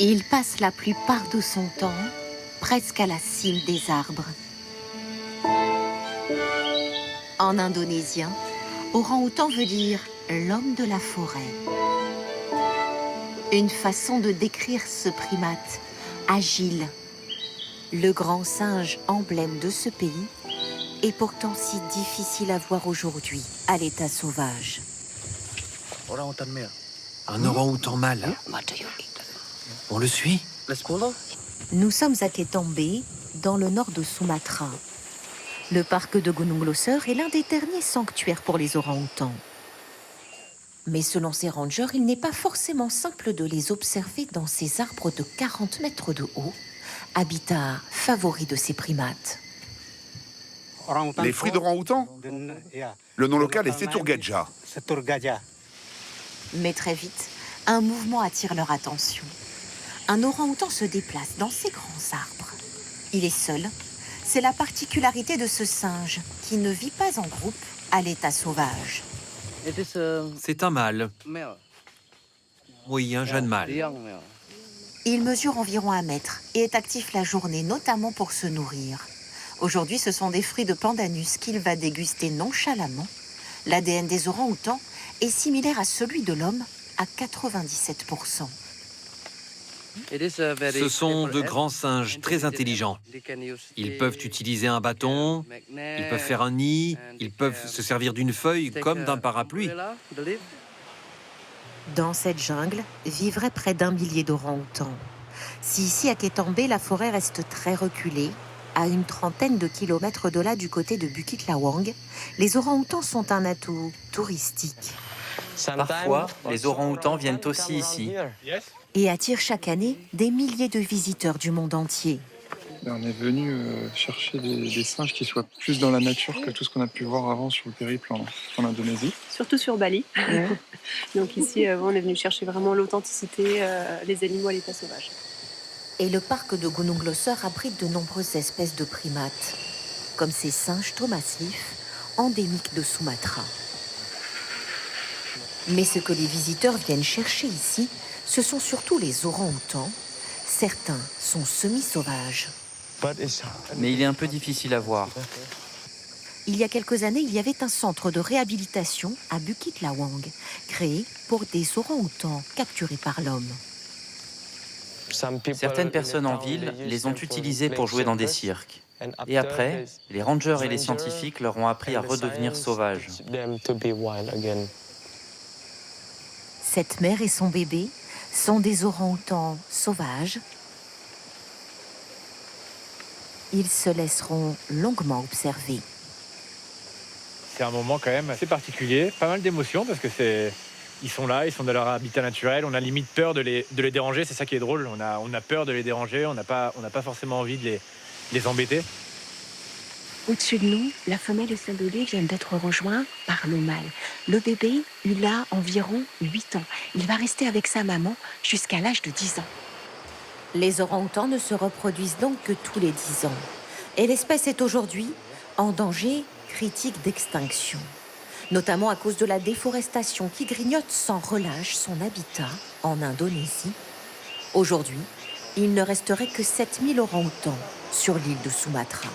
Il passe la plupart de son temps presque à la cime des arbres. En indonésien, orang-outan veut dire l'homme de la forêt. Une façon de décrire ce primate, agile. Le grand singe emblème de ce pays est pourtant si difficile à voir aujourd'hui à l'état sauvage. Un orang-outan mâle. On le suit? Nous sommes à Ketambé, dans le nord de Sumatra. Le parc de Gunung Leuser est l'un des derniers sanctuaires pour les orang-outans. Mais selon ces rangers, il n'est pas forcément simple de les observer dans ces arbres de 40 mètres de haut, habitat favori de ces primates. Les fruits d'orang-outan? Le nom local est Setur Gajah. Mais très vite, un mouvement attire leur attention. Un orang-outan se déplace dans ces grands arbres. Il est seul. C'est la particularité de ce singe qui ne vit pas en groupe à l'état sauvage. C'est un mâle. Oui, un jeune mâle. Il mesure environ 1 mètre et est actif la journée, notamment pour se nourrir. Aujourd'hui, ce sont des fruits de pandanus qu'il va déguster nonchalamment. L'ADN des orang-outans est similaire à celui de l'homme à 97%. Ce sont de grands singes très intelligents. Ils peuvent utiliser un bâton, ils peuvent faire un nid, ils peuvent se servir d'une feuille comme d'un parapluie. Dans cette jungle vivraient près d'1 millier d'orang-outans. Si ici à Ketambé, la forêt reste très reculée, à une trentaine de kilomètres de là du côté de Bukit Lawang, les orang-outans sont un atout touristique. Parfois, les orang-outans viennent aussi ici. Et attirent chaque année des milliers de visiteurs du monde entier. On est venu chercher des singes qui soient plus dans la nature que tout ce qu'on a pu voir avant sur le périple en Indonésie. Surtout sur Bali. Donc ici, on est venu chercher vraiment l'authenticité, les animaux à l'état sauvage. Et le parc de Gunung Leuser abrite de nombreuses espèces de primates, comme ces singes Thomas Leaf, endémiques de Sumatra. Mais ce que les visiteurs viennent chercher ici, ce sont surtout les orang-outans. Certains sont semi-sauvages. Mais il est un peu difficile à voir. Il y a quelques années, il y avait un centre de réhabilitation à Bukit Lawang, créé pour des orang-outans capturés par l'homme. Certaines personnes en ville les ont utilisés pour jouer dans des cirques. Et après, les rangers et les scientifiques leur ont appris à redevenir sauvages. Cette mère et son bébé sont des orang-outans sauvages. Ils se laisseront longuement observer. C'est un moment quand même assez particulier, pas mal d'émotions parce que ils sont là, ils sont dans leur habitat naturel, on a limite peur de les déranger, c'est ça qui est drôle, on a peur de les déranger, on n'a pas forcément envie de les embêter. Au-dessus de nous, la femelle et son bébé viennent d'être rejoints par le mâle. Le bébé, il a environ 8 ans. Il va rester avec sa maman jusqu'à l'âge de 10 ans. Les orang-outans ne se reproduisent donc que tous les 10 ans. Et l'espèce est aujourd'hui en danger critique d'extinction. Notamment à cause de la déforestation qui grignote sans relâche son habitat en Indonésie. Aujourd'hui, il ne resterait que 7000 orang-outans sur l'île de Sumatra.